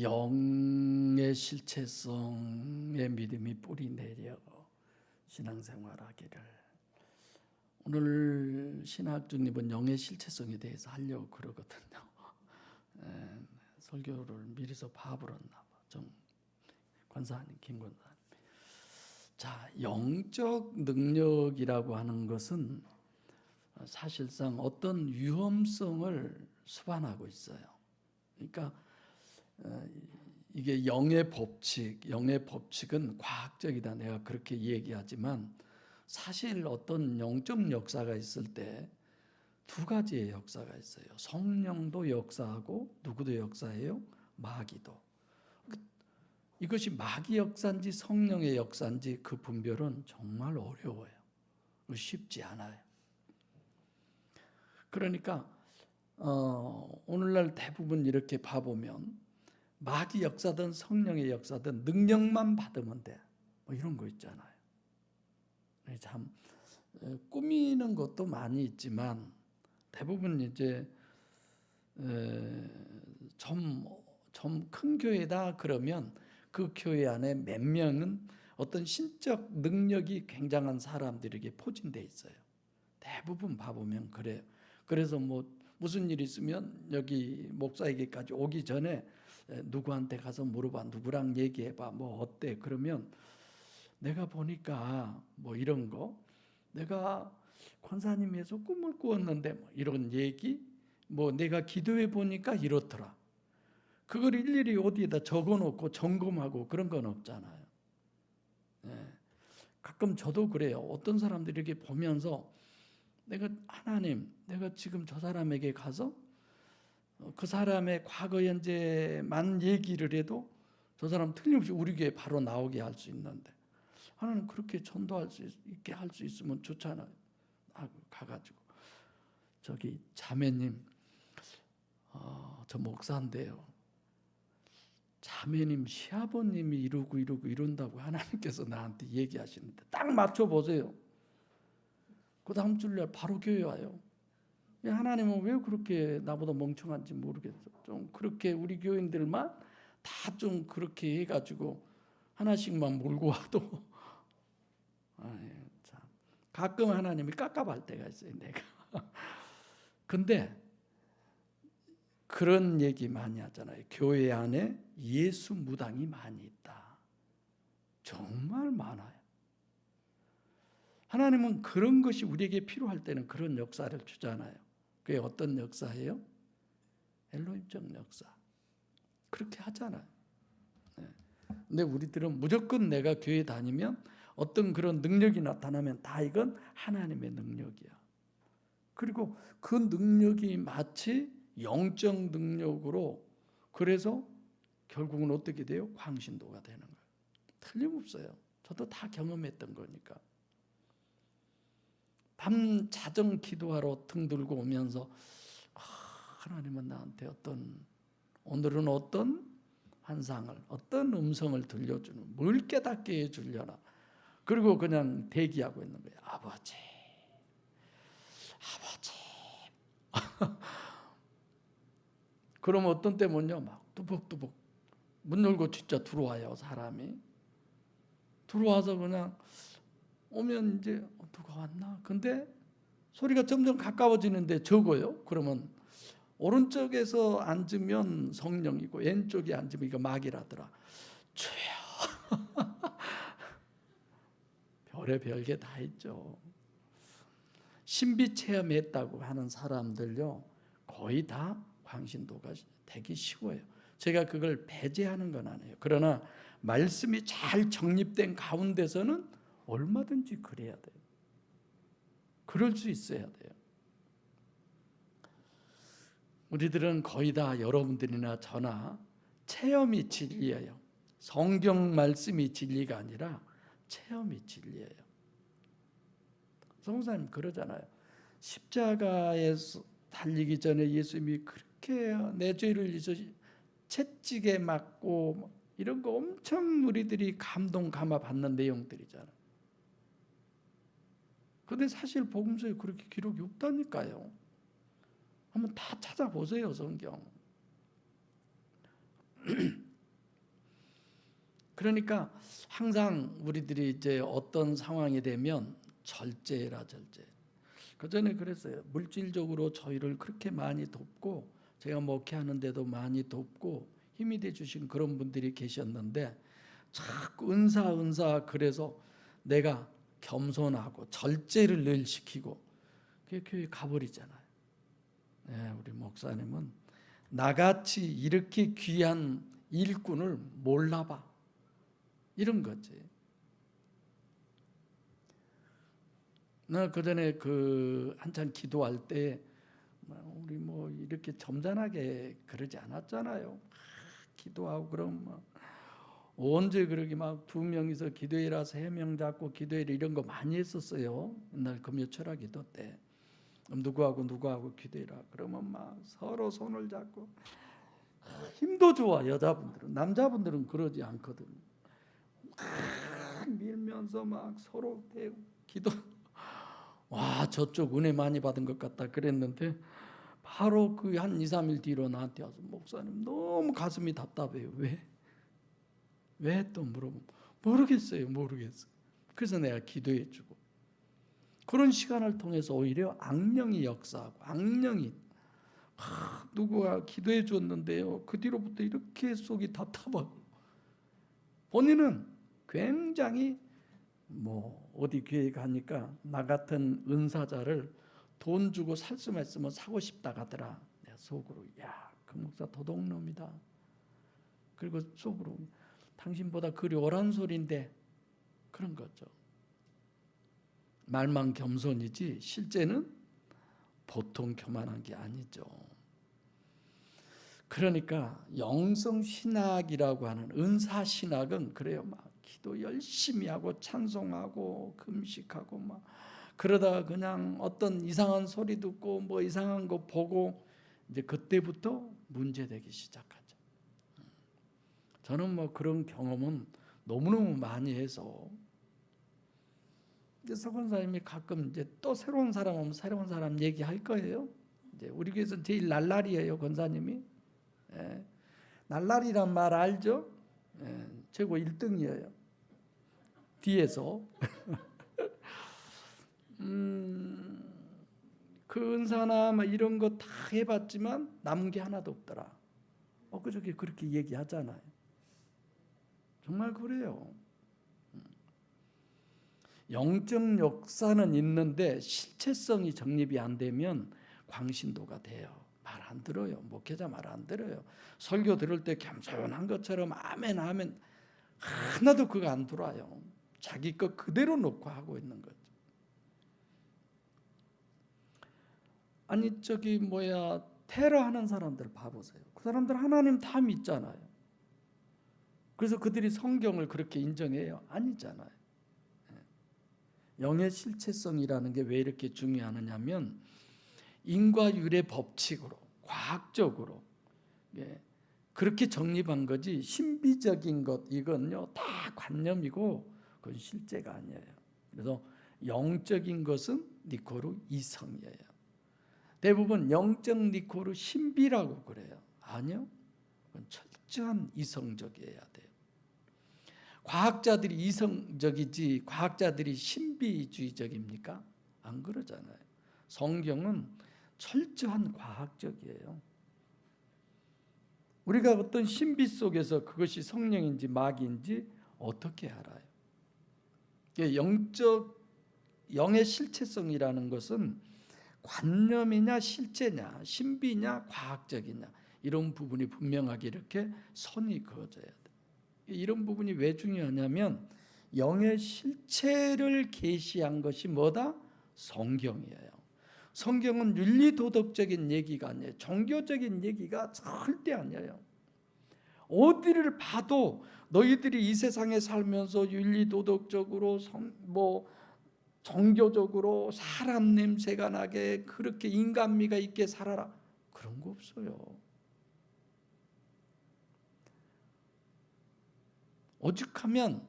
영의 실체성의 믿음이 뿌리 내려 신앙생활하기를. 오늘 신학주님은 영의 실체성에 대해서 하려고 그러거든요. 설교를 미리서 봐버렸나 봐. 좀 권사님, 김 권사님. 자, 영적 능력이라고 하는 것은 사실상 어떤 위험성을 수반하고 있어요. 그러니까 이게 영의 법칙은 과학적이다. 내가 그렇게 얘기하지만 사실 어떤 영적 역사가 있을 때 두 가지의 역사가 있어요. 성령도 역사하고 누구도 역사해요? 마귀도. 이것이 마귀 역사인지 성령의 역사인지 그 분별은 정말 어려워요. 쉽지 않아요. 그러니까 오늘날 대부분 이렇게 봐보면 마귀 역사든 성령의 역사든 능력만 받으면 돼. 뭐 이런 거 있잖아요. 참 꾸미는 것도 많이 있지만 대부분 이제 좀 큰 교회다 그러면 그 교회 안에 몇 명은 어떤 신적 능력이 굉장한 사람들에게 포진돼 있어요. 대부분 봐보면 그래요. 그래서 뭐 무슨 일 있으면 여기 목사에게까지 오기 전에 누구한테 가서 물어봐, 누구랑 얘기해봐, 뭐 어때? 그러면 내가 보니까 뭐 이런 거, 내가 권사님에서 꿈을 꾸었는데 뭐 이런 얘기, 뭐 내가 기도해 보니까 이렇더라. 그걸 일일이 어디에다 적어놓고 점검하고 그런 건 없잖아요. 가끔 저도 그래요. 어떤 사람들이 이렇게 보면서 하나님, 내가 지금 저 사람에게 가서 그 사람의 과거 현재만 얘기를 해도 저 사람 틀림없이 우리 교회 바로 나오게 할 수 있는데 하나님 그렇게 전도할 수 있게 할 수 있으면 좋잖아요. 가가지고 저기 자매님, 저 목사인데요. 자매님 시아버님이 이러고 이런다고 하나님께서 나한테 얘기하시는데 딱 맞춰보세요. 그 다음 주일날 바로 교회 와요. 하나님은 왜 그렇게 나보다 멍청한지 모르겠어. 좀 그렇게 우리 교인들만 다 좀 그렇게 해가지고 하나씩만 몰고 와도 참. 가끔 하나님이 깝깝할 때가 있어요. 내가. 근데 그런 얘기 많이 하잖아요. 교회 안에 예수 무당이 많이 있다. 정말 많아요. 하나님은 그런 것이 우리에게 필요할 때는 그런 역사를 주잖아요. 그게 어떤 역사예요? 엘로힘적 역사. 그렇게 하잖아요. 근데 우리들은 무조건 내가 교회 다니면 어떤 그런 능력이 나타나면 다 이건 하나님의 능력이야. 그리고 그 능력이 마치 영적 능력으로 그래서 결국은 어떻게 돼요? 광신도가 되는 거예요. 틀림없어요. 저도 다 경험했던 거니까. 밤 자정 기도하러 등 들고 오면서 하나님은 나한테 오늘은 어떤 환상을, 어떤 음성을 들려주는, 뭘 깨닫게 해주려나. 그리고 그냥 대기하고 있는 거예요. 아버지. 그럼 어떤 때면요, 막 뚜벅뚜벅 문 열고 진짜 들어와요, 사람이. 들어와서 그냥 오면 이제 누가 왔나? 근데 소리가 점점 가까워지는데 적어요. 그러면 오른쪽에서 앉으면 성령이고 왼쪽에 앉으면 이거 마귀라더라. 주여. 별의 게 다 있죠. 신비 체험했다고 하는 사람들요, 거의 다 광신도가 되기 쉬워요. 제가 그걸 배제하는 건 아니에요. 그러나 말씀이 잘 정립된 가운데서는 얼마든지 그래야 돼요. 그럴 수 있어야 돼요. 우리들은 거의 다 여러분들이나 저나 체험이 진리예요. 성경 말씀이 진리가 아니라 체험이 진리예요. 성사님 그러잖아요. 십자가에 달리기 전에 예수님이 그렇게 내 죄를 위해서 채찍에 맞고 이런 거 엄청 우리들이 감화 받는 내용들이잖아요. 근데 사실 복음서에 그렇게 기록이 없다니까요. 한번 다 찾아보세요, 성경. 그러니까 항상 우리들이 이제 어떤 상황이 되면 절제해라, 절제. 그 전에 그랬어요. 물질적으로 저희를 그렇게 많이 돕고 제가 목회하는데도 많이 돕고 힘이 돼 주신 그런 분들이 계셨는데 자꾸 은사 그래서 내가 겸손하고 절제를 늘 시키고 그 교회 가버리잖아요. 네, 우리 목사님은 나같이 이렇게 귀한 일꾼을 몰라봐, 이런 거지. 나 그전에 한참 기도할 때 우리 뭐 이렇게 점잖하게 그러지 않았잖아요. 기도하고 그럼 언제 그러게 막 2명이서 기도해라, 3명 잡고 기도해라 이런 거 많이 했었어요. 옛날 금요철학 기도 때. 누구하고 기도해라 그러면 막 서로 손을 잡고 힘도 좋아. 여자분들은. 남자분들은 그러지 않거든. 막 밀면서 막 서로 대고 기도. 와, 저쪽 은혜 많이 받은 것 같다 그랬는데 바로 그 한 2, 3일 뒤로 나한테 와서 목사님 너무 가슴이 답답해요. 왜 또 물어보면 모르겠어요. 그래서 내가 기도해 주고 그런 시간을 통해서 오히려 악령이 역사하고 악령이 누구가 기도해 줬는데요, 그 뒤로부터 이렇게 속이 답답하고 본인은 굉장히 어디 교회 가니까 나 같은 은사자를 돈 주고 살 수만 있으면 사고 싶다 가더라. 내가 속으로 그 목사 도둑놈이다. 그리고 속으로 당신보다 그리 옳은 소리인데 그런 거죠. 말만 겸손이지 실제는 보통 교만한 게 아니죠. 그러니까 영성신학이라고 하는 은사신학은 그래요. 막 기도 열심히 하고 찬송하고 금식하고 막 그러다가 그냥 어떤 이상한 소리 듣고 뭐 이상한 거 보고 이제 그때부터 문제되기 시작하죠. 저는 뭐 그런 경험은 너무너무 많이 해서 이제 서 권사님이 가끔 이제 또 새로운 사람 오면 새로운 사람 얘기할 거예요. 이제 우리 교회에서 제일 날라리예요, 권사님이. 예. 날라리란 말 알죠? 예. 최고 1등이에요. 뒤에서. 그 은사나 막 이런 거 다 해봤지만 남은 게 하나도 없더라. 엊그저께 그렇게 얘기하잖아요. 정말 그래요. 영적 역사는 있는데 실체성이 정립이 안 되면 광신도가 돼요. 말 안 들어요. 목회자 말 안 들어요. 설교 들을 때 겸손한 것처럼 아멘 하나도 그거 안 들어와요. 자기 것 그대로 놓고 하고 있는 거죠. 아니 테러하는 사람들 봐보세요. 그 사람들 하나님 다 믿잖아요. 그래서 그들이 성경을 그렇게 인정해요? 아니잖아요. 영의 실체성이라는 게 왜 이렇게 중요하냐면 인과율의 법칙으로 과학적으로 그렇게 정립한 거지 신비적인 것 이건요 다 관념이고 그건 실제가 아니에요. 그래서 영적인 것은 니코르 이성이에요. 대부분 영적 니코르 신비라고 그래요. 아니요, 그건 철저한 이성적이어야 돼요. 과학자들이 이성적이지 과학자들이 신비주의적입니까? 안 그러잖아요. 성경은 철저한 과학적이에요. 우리가 어떤 신비 속에서 그것이 성령인지 마귀인지 어떻게 알아요? 영의 실체성이라는 것은 관념이냐 실제냐 신비냐 과학적이냐 이런 부분이 분명하게 이렇게 선이 그어져야 돼요. 이런 부분이 왜 중요하냐면 영의 실체를 계시한 것이 뭐다? 성경이에요. 성경은 윤리도덕적인 얘기가 아니에요. 종교적인 얘기가 절대 아니에요. 어디를 봐도 너희들이 이 세상에 살면서 윤리도덕적으로 종교적으로 사람 냄새가 나게 그렇게 인간미가 있게 살아라 그런 거 없어요. 오죽하면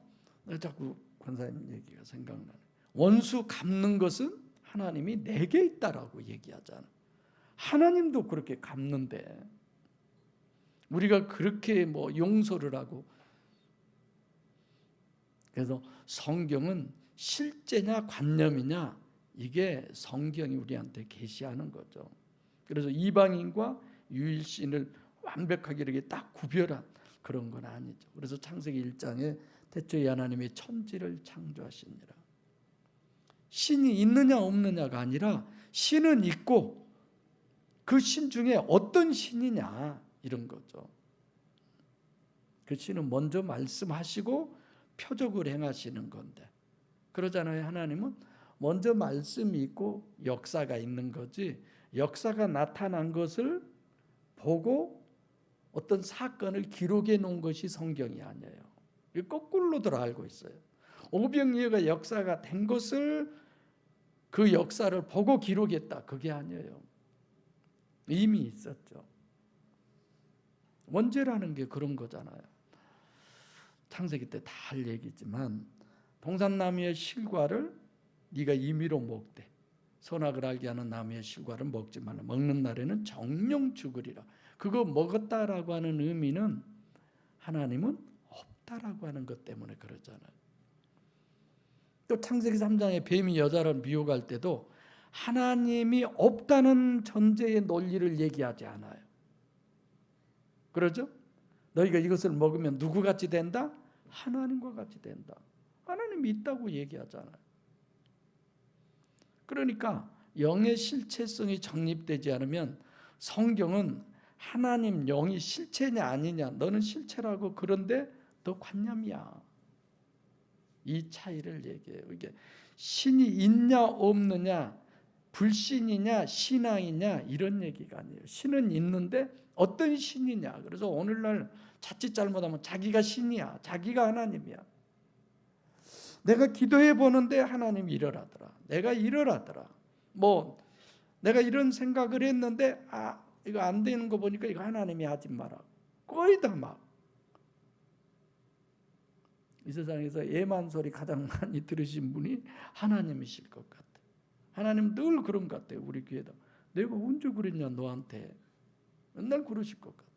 자꾸 권사님 얘기가 생각나네. 원수 갚는 것은 하나님이 내게 있다라고 얘기하잖아. 하나님도 그렇게 갚는데 우리가 그렇게 용서를 하고 그래서 성경은 실제냐 관념이냐, 이게 성경이 우리한테 계시하는 거죠. 그래서 이방인과 유일신을 완벽하게 이렇게 딱 구별한 그런 건 아니죠. 그래서 창세기 1장에 태초에 하나님이 천지를 창조하시니라. 신이 있느냐 없느냐가 아니라 신은 있고 그 신 중에 어떤 신이냐, 이런 거죠. 그 신은 먼저 말씀하시고 표적을 행하시는 건데, 그러잖아요. 하나님은 먼저 말씀이 있고 역사가 있는 거지, 역사가 나타난 것을 보고 어떤 사건을 기록해 놓은 것이 성경이 아니에요. 거꾸로들 알고 있어요. 오병이어가 역사가 된 것을, 그 역사를 보고 기록했다, 그게 아니에요. 이미 있었죠. 원죄라는 게 그런 거잖아요. 창세기 때 다 할 얘기지만, 동산나무의 실과를 네가 임의로 먹되 선악을 알게 하는 나무의 실과를 먹지 말라. 먹는 날에는 정령 죽으리라. 그거 먹었다라고 하는 의미는 하나님은 없다라고 하는 것 때문에 그러잖아요. 또 창세기 3장에 뱀이 여자를 미혹할 때도 하나님이 없다는 전제의 논리를 얘기하지 않아요. 그러죠? 너희가 이것을 먹으면 누구같이 된다? 하나님과 같이 된다. 하나님이 있다고 얘기하잖아요. 그러니까 영의 실체성이 정립되지 않으면 성경은 하나님 영이 실체냐 아니냐, 너는 실체라고, 그런데 너 관념이야, 이 차이를 얘기해요. 이게 신이 있냐 없느냐, 불신이냐 신앙이냐, 이런 얘기가 아니에요. 신은 있는데 어떤 신이냐. 그래서 오늘날 자칫 잘못하면 자기가 신이야, 자기가 하나님이야. 내가 기도해 보는데 하나님이 이러라더라, 내가 이러라더라, 내가 이런 생각을 했는데 이거 안 되는 거 보니까 이거 하나님이 하지 마라. 거의 다 막. 이 세상에서 예만 소리 가장 많이 들으신 분이 하나님이실 것 같아요. 하나님 늘 그런 것 같아요. 우리 교회도 내가 언제 그랬냐 너한테, 맨날 그러실 것 같아요.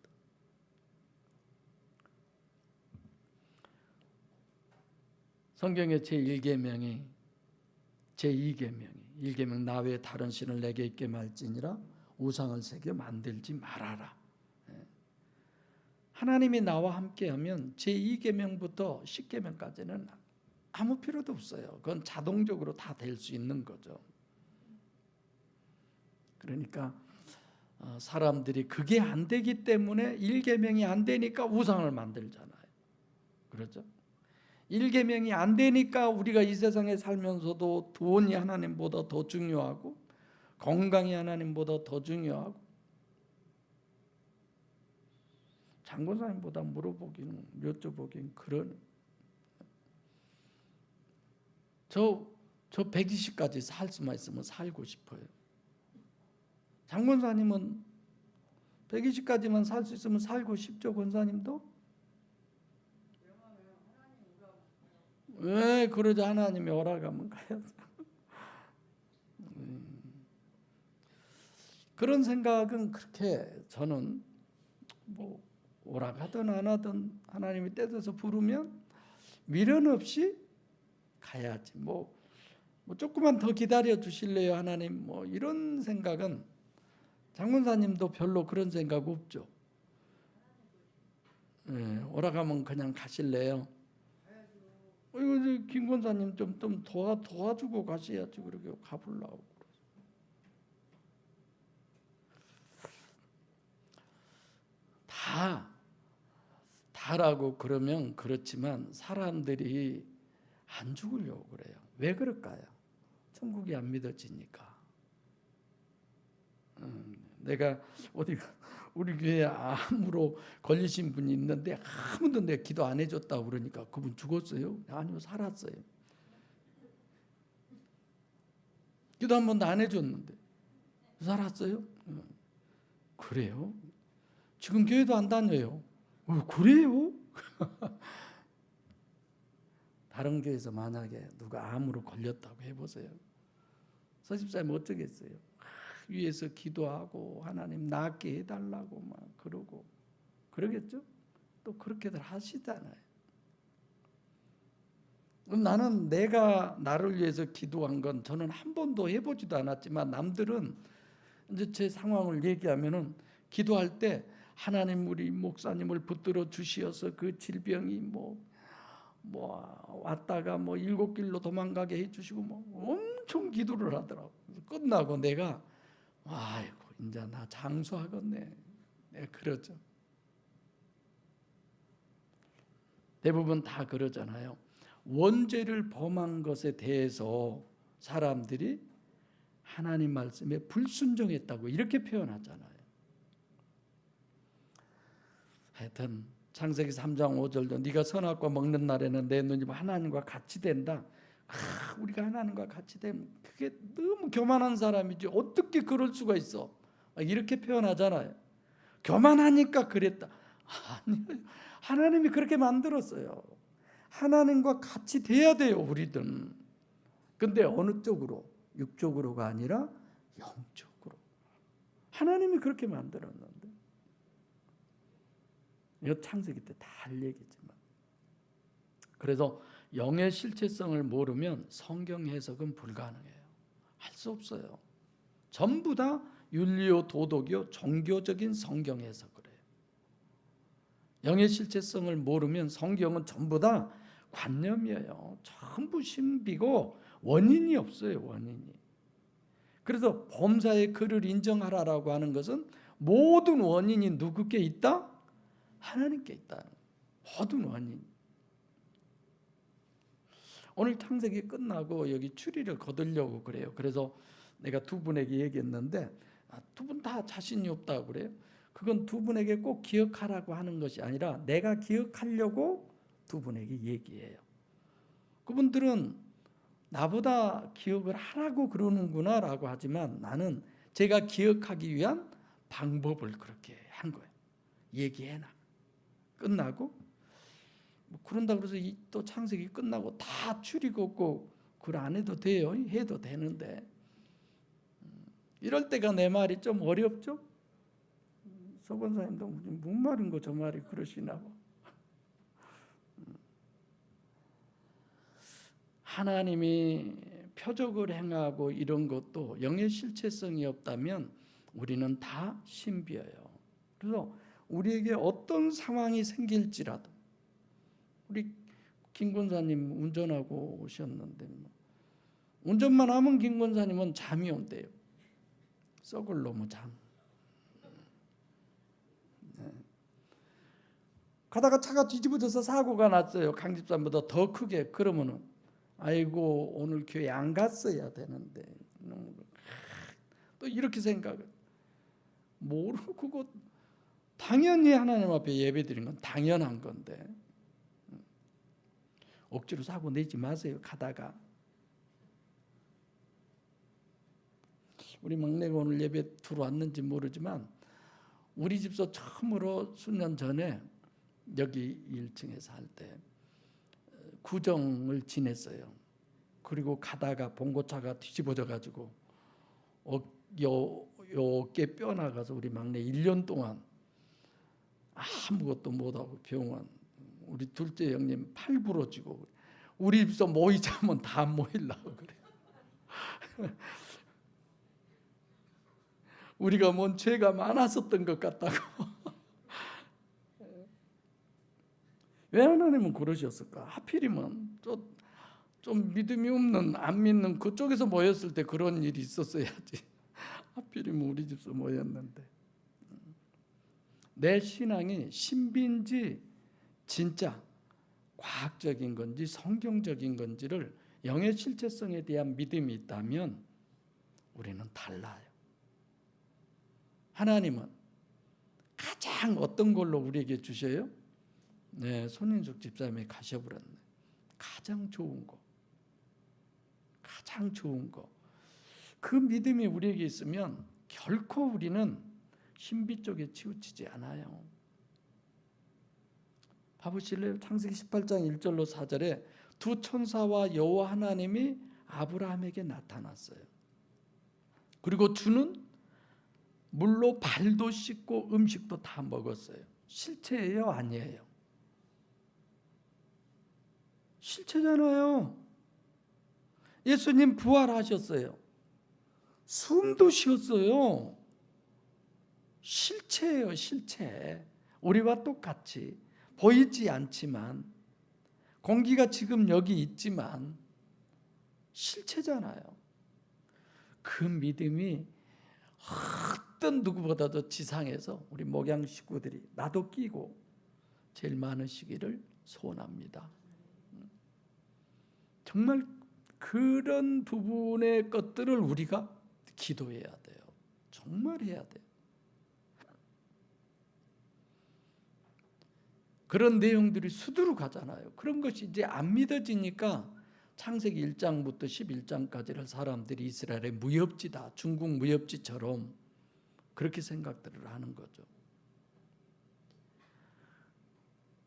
성경의 제1계명이 제2계명이 1계명 나 외에 다른 신을 내게 있게 말지니라 우상을 새겨 만들지 말아라. 하나님이 나와 함께하면 제2계명부터 10계명까지는 아무 필요도 없어요. 그건 자동적으로 다 될 수 있는 거죠. 그러니까 사람들이 그게 안 되기 때문에 1계명이 안 되니까 우상을 만들잖아요. 그렇죠? 1계명이 안 되니까 우리가 이 세상에 살면서도 돈이 하나님보다 더 중요하고 건강이 하나님보다 더 중요하고 장군사님보다 물어보기는 여쭤보기는 그런. 저 120까지 살 수만 있으면 살고 싶어요. 장군사님은 120까지만 살 수 있으면 살고 싶죠. 권사님도? 왜 그러죠? 하나님이 오라가면 가야죠. 그런 생각은 그렇게 저는 오락하든 안 하든 하나님이 떼서 부르면 미련 없이 가야지. 조금만 더 기다려 주실래요 하나님? 이런 생각은 장군사님도 별로 그런 생각 없죠. 오락하면 그냥 가실래요? 이거 김 권사님 좀 도와주고 가셔야지. 그렇게 가보려고. 다라고 그러면 그렇지만 사람들이 안 죽으려고 그래요. 왜 그럴까요? 천국이 안 믿어지니까. 내가 우리 교회에 암으로 걸리신 분이 있는데 아무도 내가 기도 안 해줬다고 그러니까 그분 죽었어요? 아니요, 살았어요. 기도 한 번도 안 해줬는데 살았어요? 그래요? 지금 교회도 안 다녀요. 그래요? 다른 교회에서 만약에 누가 암으로 걸렸다고 해보세요. 서집사님 어쩌겠어요? 위에서 기도하고 하나님 낫게 해달라고 막 그러고 그러겠죠? 또 그렇게들 하시잖아요. 나는 내가 나를 위해서 기도한 건 저는 한 번도 해보지도 않았지만 남들은 이제 제 상황을 얘기하면은 기도할 때 하나님 우리 목사님을 붙들어 주시어서 그 질병이 왔다가 7길로 도망가게 해주시고 엄청 기도를 하더라고. 끝나고 내가 아이고 이제 나 장수하겠네. 내가 그러죠. 대부분 다 그러잖아요. 원죄를 범한 것에 대해서 사람들이 하나님 말씀에 불순종했다고 이렇게 표현하잖아요. 하여튼 창세기 3장 5절도 네가 선악과 먹는 날에는 내 눈이 하나님과 같이 된다. 우리가 하나님과 같이 되면 그게 너무 교만한 사람이지 어떻게 그럴 수가 있어. 이렇게 표현하잖아요. 교만하니까 그랬다. 아니요. 하나님이 그렇게 만들었어요. 하나님과 같이 돼야 돼요, 우리든. 근데 어느 쪽으로? 육적으로가 아니라 영적으로. 하나님이 그렇게 만들었는데. 이거 창세기 때 다 할 얘기지만. 그래서 영의 실체성을 모르면 성경 해석은 불가능해요. 할 수 없어요. 전부 다 윤리요, 도덕이요, 종교적인 성경 해석을 해요. 영의 실체성을 모르면 성경은 전부 다 관념이에요. 전부 신비고 원인이 없어요. 원인이. 그래서 범사의 그를 인정하라라고 하는 것은 모든 원인이 누구께 있다? 하나님께 있다. 모든 원인. 오늘 창세기 끝나고 여기 추리를 거두려고 그래요. 그래서 내가 두 분에게 얘기했는데 두 분 다 자신이 없다고 그래요. 그건 두 분에게 꼭 기억하라고 하는 것이 아니라 내가 기억하려고 두 분에게 얘기해요. 그분들은 나보다 기억을 하라고 그러는구나 라고 하지만 나는 제가 기억하기 위한 방법을 그렇게 한 거예요. 얘기해놔. 끝나고 그런다 그래서 또 창세기 끝나고 다 추리고 그걸 안 해도 돼요. 해도 되는데 이럴 때가 내 말이 좀 어렵죠? 서 권사님도 뭔 말인 거 저 말이 그러시나 봐. 하나님이 표적을 행하고 이런 것도 영의 실체성이 없다면 우리는 다 신비해요. 그래서 우리에게 어떤 상황이 생길지라도 우리 김 권사님 운전하고 오셨는데 운전만 하면 김 권사님은 잠이 온대요. 썩을 놈의 잠. 가다가 차가 뒤집어져서 사고가 났어요. 강집사보다 더 크게. 그러면은 아이고 오늘 교회 안 갔어야 되는데 또 이렇게 생각을 모르고 그거 당연히 하나님 앞에 예배드린 건 당연한 건데 억지로 사고 내지 마세요. 가다가 우리 막내가 오늘 예배 들어왔는지 모르지만 우리 집서 처음으로 수년 전에 여기 1층에 살 때 구정을 지냈어요. 그리고 가다가 봉고차가 뒤집어져 가지고 어깨 뼈 나가서 우리 막내 1년 동안 아무것도 못하고 병원. 우리 둘째 형님 팔 부러지고 우리 집서 모이자면 다 모이려고 그래. 우리가 뭔 죄가 많았었던 것 같다고. 왜 하나님은 그러셨을까? 하필이면 좀 믿음이 없는 안 믿는 그쪽에서 모였을 때 그런 일이 있었어야지. 하필이면 우리 집서 모였는데 내 신앙이 신비인지 진짜 과학적인 건지 성경적인 건지를 영의 실체성에 대한 믿음이 있다면 우리는 달라요. 하나님은 가장 어떤 걸로 우리에게 주셔요? 네, 손인숙 집사님이 가셔버렸네. 가장 좋은 거. 가장 좋은 거. 그 믿음이 우리에게 있으면 결코 우리는 신비 쪽에 치우치지 않아요. 봐보실래요? 창세기 18장 1절로 4절에 두 천사와 여호와 하나님이 아브라함에게 나타났어요. 그리고 주는 물로 발도 씻고 음식도 다 먹었어요. 실체예요? 아니에요? 실체잖아요. 예수님 부활하셨어요. 숨도 쉬었어요. 실체예요, 실체. 우리와 똑같이 보이지 않지만, 공기가 지금 여기 있지만 실체잖아요. 그 믿음이 어떤 누구보다도 지상에서 우리 목양 식구들이 나도 끼고 제일 많으시기를 소원합니다. 정말 그런 부분의 것들을 우리가 기도해야 돼요. 정말 해야 돼요. 그런 내용들이 수두룩하잖아요. 그런 것이 이제 안 믿어지니까 창세기 1장부터 11장까지를 사람들이 이스라엘의 무협지다, 중국 무협지처럼 그렇게 생각들을 하는 거죠.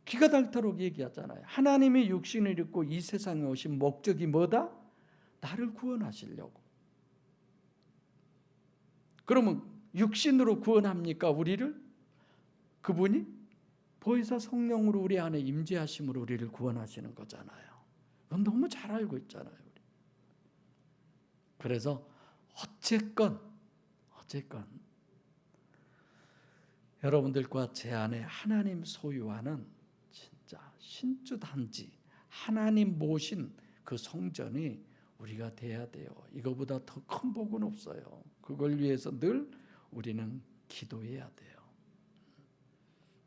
귀가 닳도록 얘기하잖아요. 하나님이 육신을 입고 이 세상에 오신 목적이 뭐다? 나를 구원하시려고. 그러면 육신으로 구원합니까? 우리를? 그분이 보혜사 성령으로 우리 안에 임재하심으로 우리를 구원하시는 거잖아요. 그건 너무 잘 알고 있잖아요. 우리. 그래서 어쨌건 여러분들과 제 안에 하나님 소유하는 진짜 신주단지, 하나님 모신 그 성전이 우리가 돼야 돼요. 이거보다 더 큰 복은 없어요. 그걸 위해서 늘 우리는 기도해야 돼요.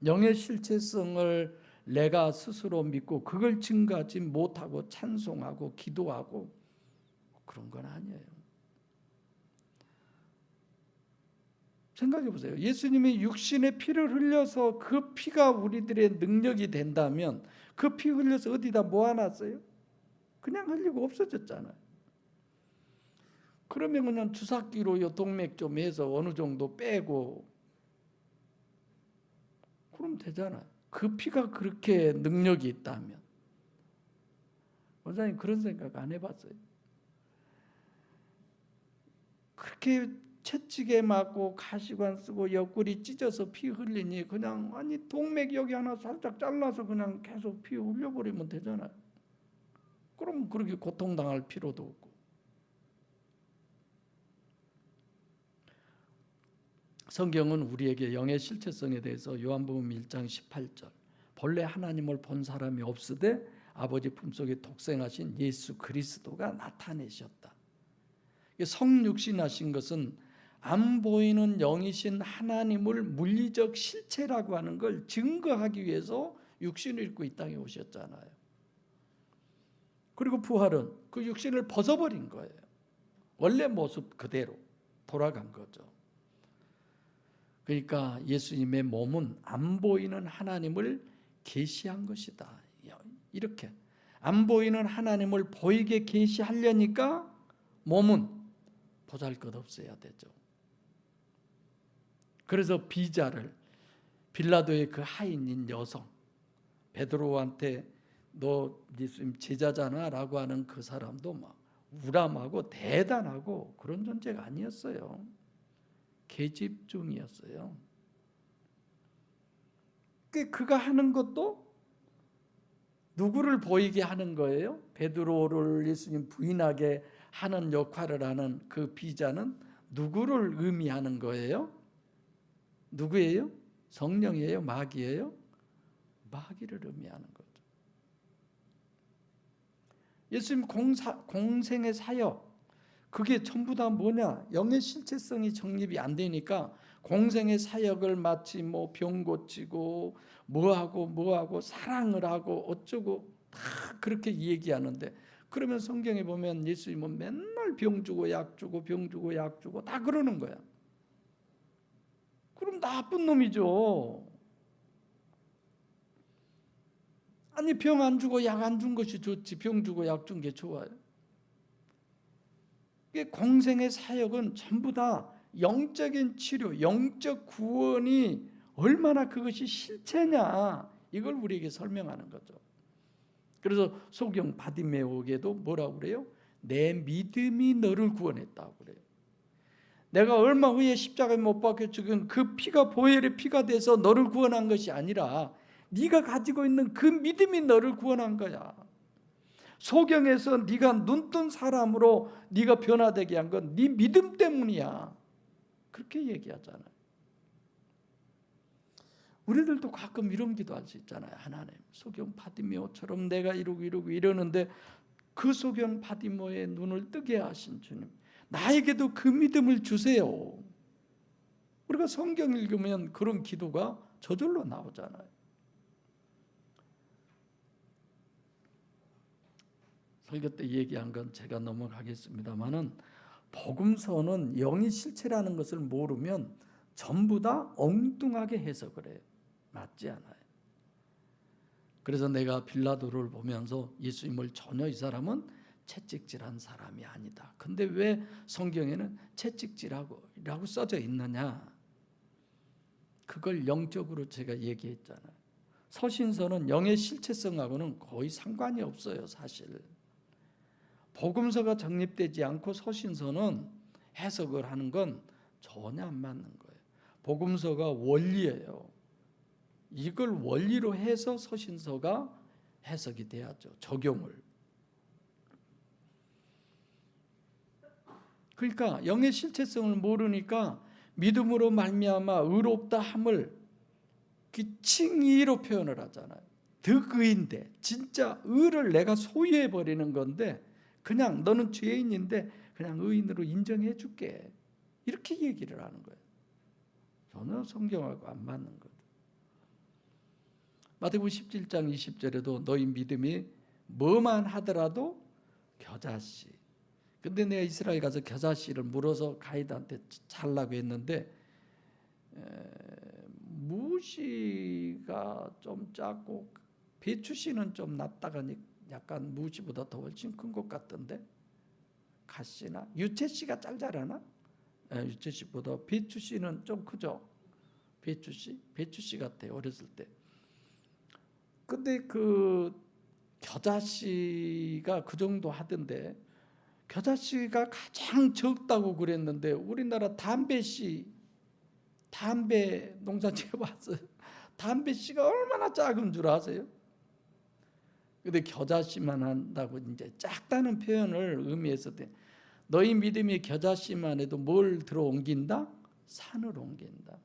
영의 실체성을 내가 스스로 믿고 그걸 증거하지 못하고 찬송하고 기도하고 그런 건 아니에요. 생각해 보세요. 예수님이 육신의 피를 흘려서 그 피가 우리들의 능력이 된다면 그 피 흘려서 어디다 모아놨어요? 그냥 흘리고 없어졌잖아요. 그러면 그냥 주사기로 동맥 좀 해서 어느 정도 빼고 그럼 되잖아요. 그 피가 그렇게 능력이 있다면. 원장님 그런 생각 안 해봤어요? 그렇게 채찍에 맞고 가시관 쓰고 옆구리 찢어서 피 흘리니 그냥 아니 동맥 여기 하나 살짝 잘라서 그냥 계속 피 흘려버리면 되잖아요. 그럼 그렇게 고통당할 필요도 없고. 성경은 우리에게 영의 실체성에 대해서 요한복음 1장 18절 본래 하나님을 본 사람이 없으되 아버지 품속에 독생하신 예수 그리스도가 나타내셨다. 성육신하신 것은 안 보이는 영이신 하나님을 물리적 실체라고 하는 걸 증거하기 위해서 육신을 입고 이 땅에 오셨잖아요. 그리고 부활은 그 육신을 벗어버린 거예요. 원래 모습 그대로 돌아간 거죠. 그러니까 예수님의 몸은 안 보이는 하나님을 계시한 것이다. 이렇게 안 보이는 하나님을 보이게 계시하려니까 몸은 보잘것없어야 되죠. 그래서 비자를 빌라도의 그 하인인 여성 베드로한테 너 예수님 제자잖아 라고 하는 그 사람도 막 우람하고 대단하고 그런 존재가 아니었어요. 계집중이었어요. 그가 하는 것도 누구를 보이게 하는 거예요? 베드로를 예수님 부인하게 하는 역할을 하는 그 비자는 누구를 의미하는 거예요? 누구예요? 성령이에요? 마귀예요? 마귀를 의미하는 거죠. 예수님 공생의 사역, 그게 전부 다 뭐냐? 영의 실체성이 정립이 안 되니까 공생의 사역을 마치 뭐 병 고치고 뭐하고 사랑을 하고 어쩌고 다 그렇게 얘기하는데, 그러면 성경에 보면 예수님은 맨날 병 주고 약 주고 병 주고 약 주고 다 그러는 거야. 그럼 나쁜 놈이죠. 아니 병 안 주고 약 안 준 것이 좋지 병 주고 약 준 게 좋아요? 공생의 사역은 전부 다 영적인 치료, 영적 구원이 얼마나 그것이 실체냐, 이걸 우리에게 설명하는 거죠. 그래서 소경 바디메오에게도 뭐라고 그래요? 내 믿음이 너를 구원했다고 그래요. 내가 얼마 후에 십자가에 못 박혀 죽은 그 피가 보혈의 피가 돼서 너를 구원한 것이 아니라 네가 가지고 있는 그 믿음이 너를 구원한 거야. 소경에서 네가 눈뜬 사람으로 네가 변화되게 한 건 네 믿음 때문이야. 그렇게 얘기하잖아요. 우리들도 가끔 이런 기도할 수 있잖아요. 하나님, 소경 바디메오처럼 내가 이러고 이러는데 그 소경 바디메오의 눈을 뜨게 하신 주님, 나에게도 그 믿음을 주세요. 우리가 성경 읽으면 그런 기도가 저절로 나오잖아요. 설교 때 얘기한 건 제가 넘어가겠습니다만은, 복음서는 영이 실체라는 것을 모르면 전부 다 엉뚱하게 해석을 해요. 맞지 않아요. 그래서 내가 빌라도를 보면서 예수님을 전혀 이 사람은 채찍질한 사람이 아니다. 근데 왜 성경에는 채찍질하고 써져 있느냐? 그걸 영적으로 제가 얘기했잖아요. 서신서는 영의 실체성하고는 거의 상관이 없어요, 사실. 복음서가 정립되지 않고 서신서는 해석을 하는 건 전혀 안 맞는 거예요. 복음서가 원리예요. 이걸 원리로 해서 서신서가 해석이 돼야죠. 적용을. 그러니까 영의 실체성을 모르니까 믿음으로 말미암아 의롭다 함을 칭의로 표현을 하잖아요. 득의인데 진짜 의를 내가 소유해 버리는 건데 그냥 너는 죄인인데 그냥 의인으로 인정해 줄게. 이렇게 얘기를 하는 거예요. 전혀 성경하고 안 맞는 거죠. 마태복음 17장 20절에도 너희 믿음이 뭐만 하더라도 겨자씨. 근데 내가 이스라엘 가서 겨자씨를 물어서 가이드한테 잘라고 했는데 무시가 좀 작고 배추씨는 좀 낫다가 약간 무시보다 더 훨씬 큰 것 같던데, 갓씨나 유채씨가 짤짤하나? 유채씨보다 배추씨는 좀 크죠. 배추씨 같아요, 어렸을 때. 근데 그 겨자씨가 그 정도 하던데, 겨자씨가 가장 적다고 그랬는데 우리나라 담배씨, 담배 농사 지어봤어요. 담배씨가 얼마나 작은 줄 아세요? 근데 겨자씨만 한다고 이제 작다는 표현을 의미해서 너희 믿음이 겨자씨만 해도 뭘 들어 옮긴다? 산을 옮긴다.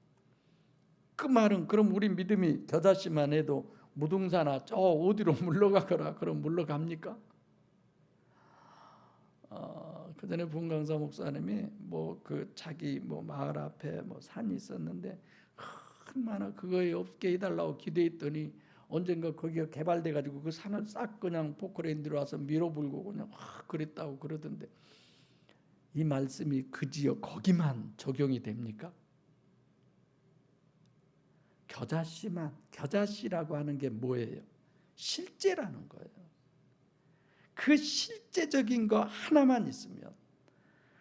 그 말은 그럼 우리 믿음이 겨자씨만 해도 무등산아 저 어디로 물러가거라 그럼 물러갑니까? 그 전에 분강사 목사님이 그 자기 마을 앞에 산이 있었는데 얼마나 그거에 없게 해달라고 기도했더니 언젠가 거기가 개발돼 가지고 그 산을 싹 그냥 포크레인으로 와서 밀어불고 그냥 그랬다고 그러던데, 이 말씀이 그 지역 거기만 적용이 됩니까? 겨자씨라고 하는 게 뭐예요? 실제라는 거예요. 그 실제적인 거 하나만 있으면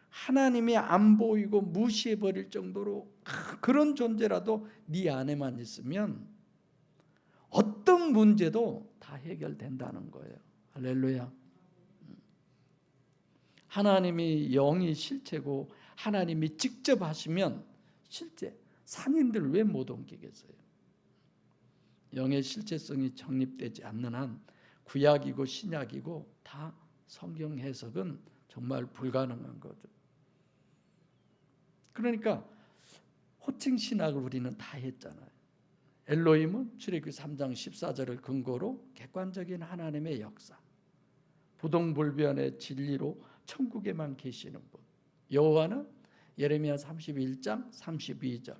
하나님이 안 보이고 무시해버릴 정도로 그런 존재라도 네 안에만 있으면 어떤 문제도 다 해결된다는 거예요. 할렐루야. 하나님이 영이 실체고 하나님이 직접 하시면 실제 상인들 왜 못 옮기겠어요? 영의 실체성이 정립되지 않는 한 구약이고 신약이고 다 성경 해석은 정말 불가능한 거죠. 그러니까 호칭 신학을 우리는 다 했잖아요. 엘로힘은 출애굽기 3장 14절을 근거로 객관적인 하나님의 역사, 부동불변의 진리로 천국에만 계시는 분. 여호와는 예레미야 31장 32절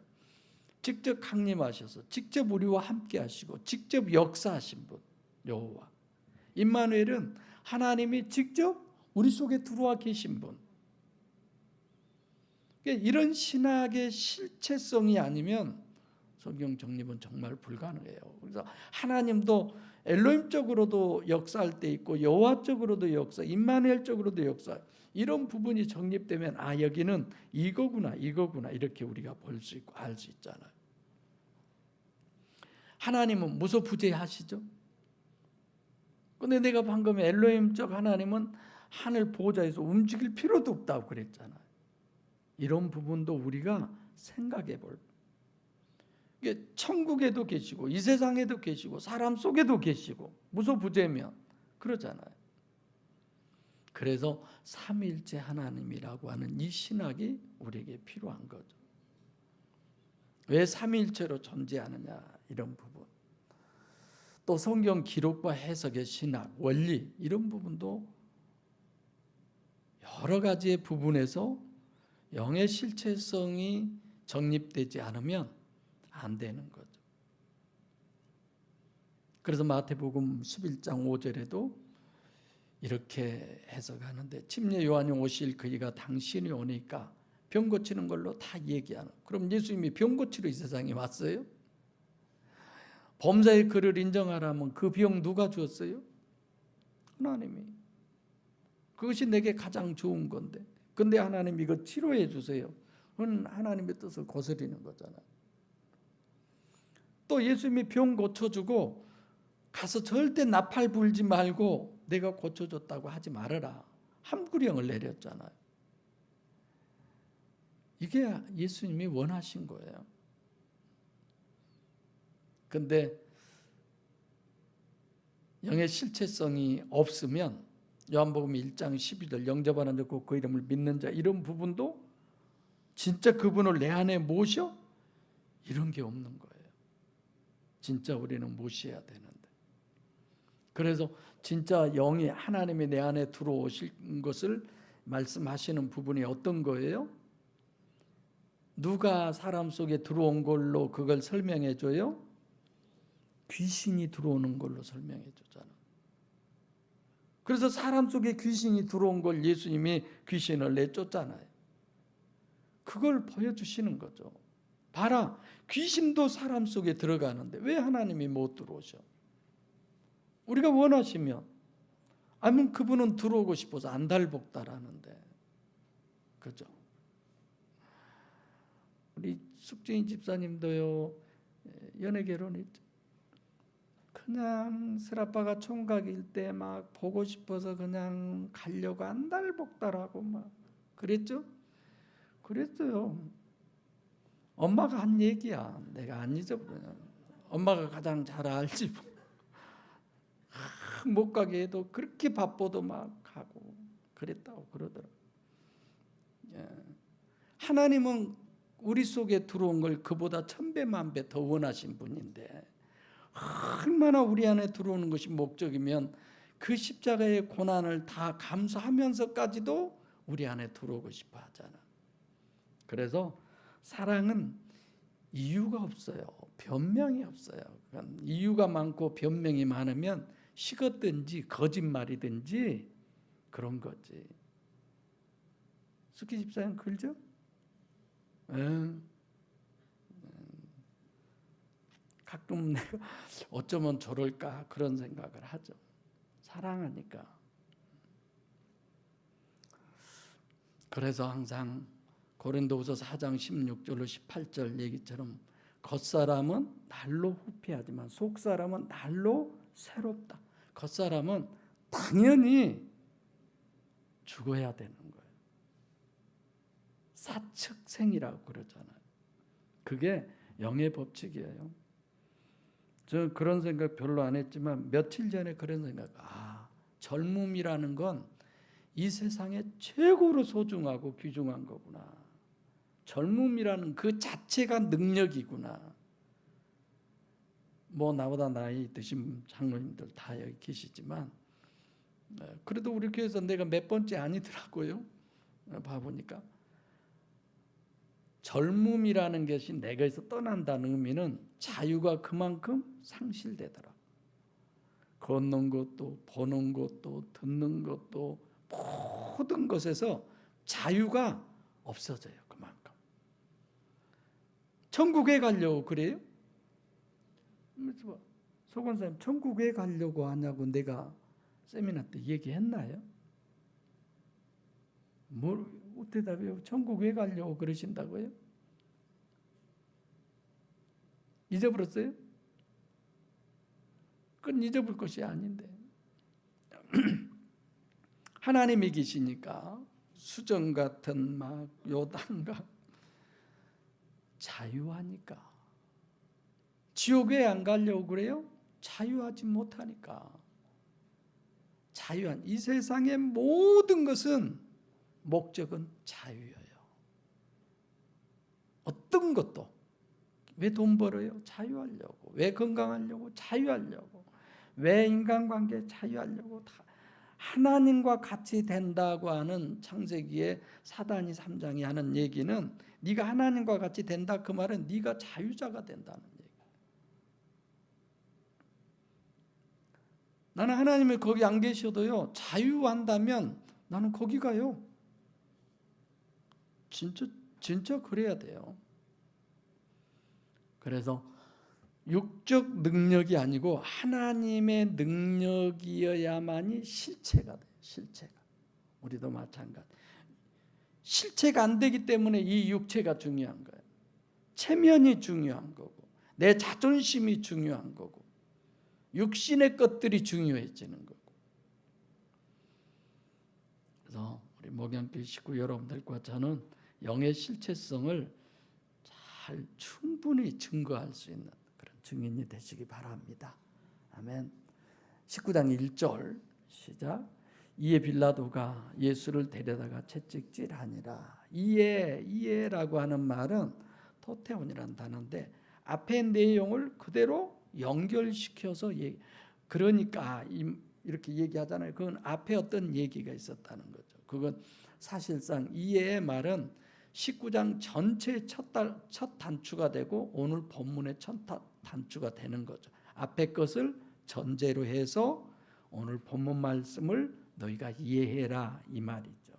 직접 강림하셔서 직접 우리와 함께 하시고 직접 역사하신 분 여호와. 임마누엘은 하나님이 직접 우리 속에 들어와 계신 분. 이런 신학의 실체성이 아니면 성경 정립은 정말 불가능해요. 그래서 하나님도 엘로힘적으로도 역사할 때 있고 여호와적으로도 역사, 임마누엘적으로도 역사, 이런 부분이 정립되면 여기는 이거구나 이렇게 우리가 볼 수 있고 알 수 있잖아요. 하나님은 무소부재하시죠. 근데 내가 방금 엘로힘적 하나님은 하늘 보좌에서 움직일 필요도 없다고 그랬잖아요. 이런 부분도 우리가 생각해 볼. 천국에도 계시고 이 세상에도 계시고 사람 속에도 계시고 무소부재면 그러잖아요. 그래서 삼위일체 하나님이라고 하는 이 신학이 우리에게 필요한 거죠. 왜 삼위일체로 존재하느냐, 이런 부분. 또 성경 기록과 해석의 신학, 원리, 이런 부분도 여러 가지의 부분에서 영의 실체성이 정립되지 않으면 안 되는 거죠. 그래서 마태복음 11장 5절에도 이렇게 해석하는데, 침례 요한이 오실 그이가 당신이 오니까 병 고치는 걸로 다 얘기하는. 그럼 예수님이 병 고치러 이 세상에 왔어요? 범사의 그를 인정하라면 그 병 누가 주었어요? 하나님이. 그것이 내게 가장 좋은 건데, 근데 하나님 이거 치료해 주세요. 그건 하나님의 뜻을 거스리는 거잖아요. 또 예수님이 병 고쳐주고 가서 절대 나팔 불지 말고 내가 고쳐줬다고 하지 말아라, 함구령을 내렸잖아요. 이게 예수님이 원하신 거예요. 근데 영의 실체성이 없으면 요한복음 1장 12절 영접 안 듣고 그 이름을 믿는 자, 이런 부분도 진짜 그분을 내 안에 모셔? 이런 게 없는 거예요. 진짜 우리는 모셔야 되는데. 그래서 진짜 영이 하나님이 내 안에 들어오실 것을 말씀하시는 부분이 어떤 거예요? 누가 사람 속에 들어온 걸로 그걸 설명해 줘요? 귀신이 들어오는 걸로 설명해 주잖아. 그래서 사람 속에 귀신이 들어온 걸 예수님이 귀신을 내쫓잖아요. 그걸 보여주시는 거죠. 봐라, 귀신도 사람 속에 들어가는데 왜 하나님이 못 들어오셔? 우리가 원하시면, 아니면 그분은 들어오고 싶어서 안달복달하는데, 그죠? 우리 숙주인 집사님도요, 연애 결혼했죠. 그냥 슬아빠가 총각일 때 막 보고 싶어서 그냥 가려고 안달복달하고 막 그랬죠? 그랬어요. 엄마가 한 얘기야. 내가 안 잊어버려. 엄마가 가장 잘 알지. 못 가게 해도 그렇게 바빠도 막 가고 그랬다고 그러더라고요. 하나님은 우리 속에 들어온 걸 그보다 천배만배 더 원하신 분인데, 얼마나 우리 안에 들어오는 것이 목적이면 그 십자가의 고난을 다 감수하면서까지도 우리 안에 들어오고 싶어 하잖아. 그래서 사랑은 이유가 없어요. 변명이 없어요. 그러니까 이유가 많고 변명이 많으면 식었든지 거짓말이든지 그런 거지. 숙희 집사님 그러죠? 가끔 내가 어쩌면 저럴까 그런 생각을 하죠. 사랑하니까. 그래서 항상 고린도후서 4장 16절로 18절 얘기처럼 겉사람은 날로 후피하지만 속사람은 날로 새롭다. 겉사람은 당연히 죽어야 되는 거예요. 사측생이라고 그러잖아요. 그게 영의 법칙이에요. 저는 그런 생각 별로 안 했지만 며칠 전에 그런 생각, 젊음이라는 건 이 세상에 최고로 소중하고 귀중한 거구나. 젊음이라는 그 자체가 능력이구나. 뭐 나보다 나이 드신 장로님들 다 여기 계시지만 그래도 우리 교회에서 내가 몇 번째 아니더라고요. 봐보니까 젊음이라는 것이 내가에서 떠난다는 의미는 자유가 그만큼 상실되더라. 걷는 것도 보는 것도 듣는 것도 모든 것에서 자유가 없어져요. 그만큼. 천국에 가려고 그래요? 소 권사님 천국에 가려고 하냐고 내가 세미나 때 얘기했나요? 뭘 대답해요? 천국에 가려고 그러신다고요? 잊어버렸어요? 그건 잊어볼 것이 아닌데 하나님이 계시니까 수정 같은 막 요단과 자유하니까. 지옥에 안 가려고 그래요? 자유하지 못하니까. 자유한 이 세상의 모든 것은 목적은 자유예요. 어떤 것도 왜 돈 벌어요? 자유하려고. 왜 건강하려고? 자유하려고. 왜 인간관계 자유하려고. 다 하나님과 같이 된다고 하는 창세기에 사단이 3장이 하는 얘기는 네가 하나님과 같이 된다 그 말은 네가 자유자가 된다는 얘기예요. 나는 하나님이 거기 안 계셔도요 자유한다면 나는 거기 가요. 진짜 그래야 돼요. 그래서 육적 능력이 아니고 하나님의 능력이어야만이 실체가 돼요. 실체가. 우리도 마찬가지. 실체가 안 되기 때문에 이 육체가 중요한 거예요. 체면이 중요한 거고 내 자존심이 중요한 거고 육신의 것들이 중요해지는 거고. 그래서 우리 목양교 식구 여러분들과 저는 영의 실체성을 잘 충분히 증거할 수 있는 그런 증인이 되시기 바랍니다. 아멘. 19장 1절 시작. 이에 빌라도가 예수를 데려다가 채찍질하니라. 이에라고 하는 말은 토테온이라는 단어인데 앞에 내용을 그대로 연결시켜서 그러니까 이렇게 얘기하잖아요. 그건 앞에 어떤 얘기가 있었다는 거죠. 그건 사실상 이에의 말은 19장 전체의 첫 단추가 되고 오늘 본문의 첫 단추가 되는 거죠. 앞에 것을 전제로 해서 오늘 본문 말씀을 너희가 이해해라 이 말이죠.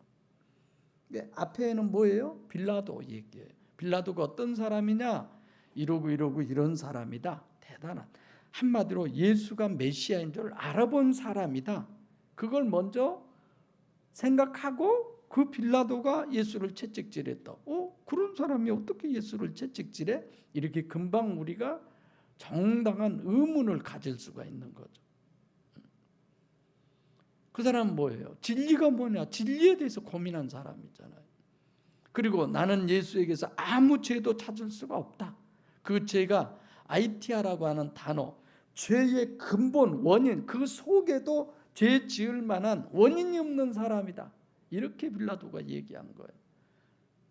앞에는 뭐예요? 빌라도 얘기예요. 빌라도가 어떤 사람이냐? 이러고 이런 사람이다. 대단한. 한마디로 예수가 메시아인 줄 알아본 사람이다. 그걸 먼저 생각하고 그 빌라도가 예수를 채찍질했다. 그런 사람이 어떻게 예수를 채찍질해? 이렇게 금방 우리가 정당한 의문을 가질 수가 있는 거죠. 그 사람은 뭐예요? 진리가 뭐냐? 진리에 대해서 고민한 사람이잖아요. 그리고 나는 예수에게서 아무 죄도 찾을 수가 없다. 그 죄가 아이티아라고 하는 단어, 죄의 근본, 원인, 그 속에도 죄 지을 만한 원인이 없는 사람이다. 이렇게 빌라도가 얘기한 거예요.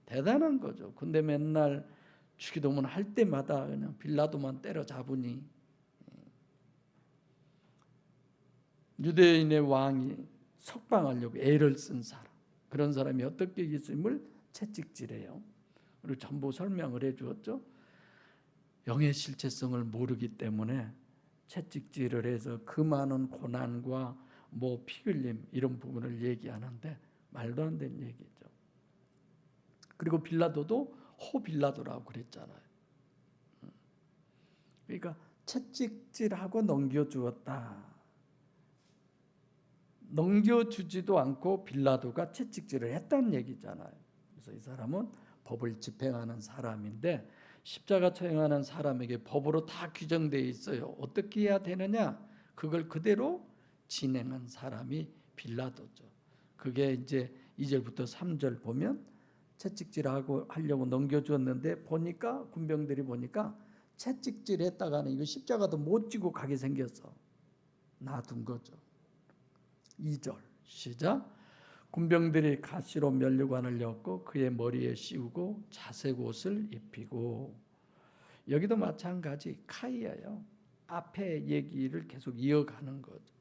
대단한 거죠. 근데 맨날 주기도문 할 때마다 그냥 빌라도만 때려잡으니 유대인의 왕이 석방하려고 애를 쓴 사람, 그런 사람이 어떻게 예수님을 채찍질해요. 그리고 전부 설명을 해주었죠. 영의 실체성을 모르기 때문에 채찍질을 해서 그 많은 고난과 피 흘림 이런 부분을 얘기하는데 말도 안 되는 얘기죠. 그리고 빌라도도 호빌라도라고 그랬잖아요. 그러니까 채찍질하고 넘겨주었다. 넘겨주지도 않고 빌라도가 채찍질을 했다는 얘기잖아요. 그래서 이 사람은 법을 집행하는 사람인데 십자가 처형하는 사람에게 법으로 다 규정되어 있어요. 어떻게 해야 되느냐? 그걸 그대로 진행한 사람이 빌라도죠. 그게 이제 2절부터 3절 보면 채찍질하고 하려고 넘겨주었는데 보니까 군병들이 보니까 채찍질했다가는 이거 십자가도 못 지고 가게 생겼어. 놔둔 거죠. 2절 시작. 군병들이 가시로 면류관을 엮고 그의 머리에 씌우고 자색 옷을 입히고. 여기도 마찬가지 카이예요. 앞에 얘기를 계속 이어가는 거죠.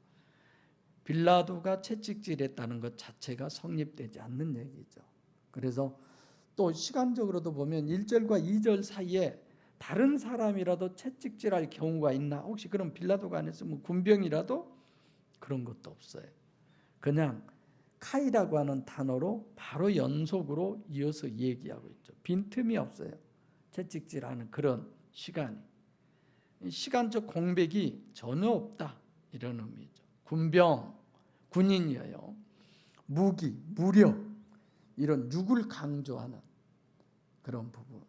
빌라도가 채찍질했다는 것 자체가 성립되지 않는 얘기죠. 그래서 또 시간적으로도 보면 1절과 2절 사이에 다른 사람이라도 채찍질할 경우가 있나? 혹시 그럼 빌라도가 안 했으면 군병이라도? 그런 것도 없어요. 그냥 카이라고 하는 단어로 바로 연속으로 이어서 얘기하고 있죠. 빈틈이 없어요. 채찍질하는 그런 시간이. 시간적 공백이 전혀 없다. 이런 의미죠. 군병, 군인이에요. 무기, 무력 이런 육을 강조하는 그런 부분.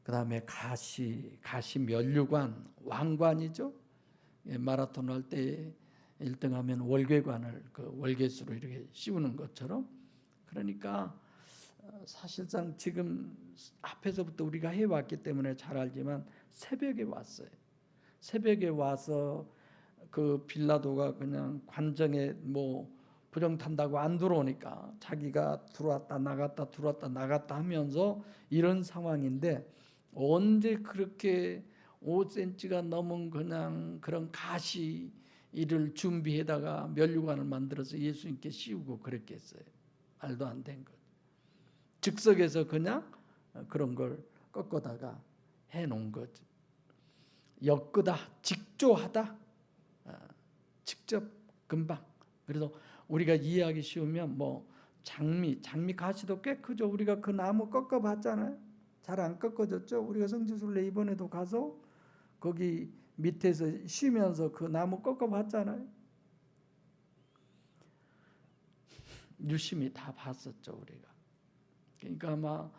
그 다음에 가시 면류관, 왕관이죠. 마라톤 할 때 1등하면 월계관을 그 월계수로 이렇게 씌우는 것처럼. 그러니까 사실상 지금 앞에서부터 우리가 해왔기 때문에 잘 알지만 새벽에 왔어요. 새벽에 와서 그 빌라도가 그냥 관정에 뭐 부정 탄다고 안 들어오니까 자기가 들어왔다 나갔다 들어왔다 나갔다 하면서 이런 상황인데, 언제 그렇게 5cm가 넘은 그냥 그런 가시 이를 준비해다가 면류관을 만들어서 예수님께 씌우고 그랬겠어요. 말도 안 된 것. 즉석에서 그냥 그런 걸 꺾어다가 해놓은 거지. 엮으다, 직조하다, 직접 금방. 그래서 우리가 이해하기 쉬우면 뭐 장미 가시도 꽤 크죠. 우리가 그 나무 꺾어봤잖아요. 잘 안 꺾어졌죠. 우리가 성지순례 이번에도 가서 거기 밑에서 쉬면서 그 나무 꺾어봤잖아요. 유심히 다 봤었죠 우리가. 그러니까 아마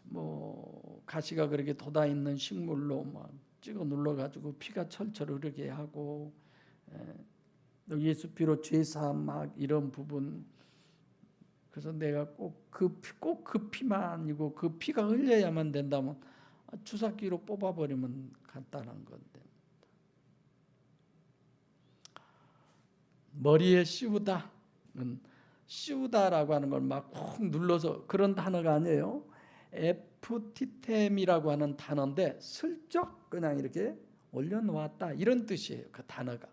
뭐 가시가 그렇게 돋아 있는 식물로 막 찍어 눌러가지고 피가 철철 흐르게 하고, 예수 피로 죄사함 막 이런 부분. 그래서 내가 꼭 그 피만 아니고 그 피가 흘려야만 된다면 주사기로 뽑아버리면 간단한 건데. 머리에 씌우다, 씌우다라고 하는 걸 막 콕 눌러서 그런 단어가 아니에요. 에프티템이라고 하는 단어인데 슬쩍 그냥 이렇게 올려놓았다 이런 뜻이에요. 그 단어가.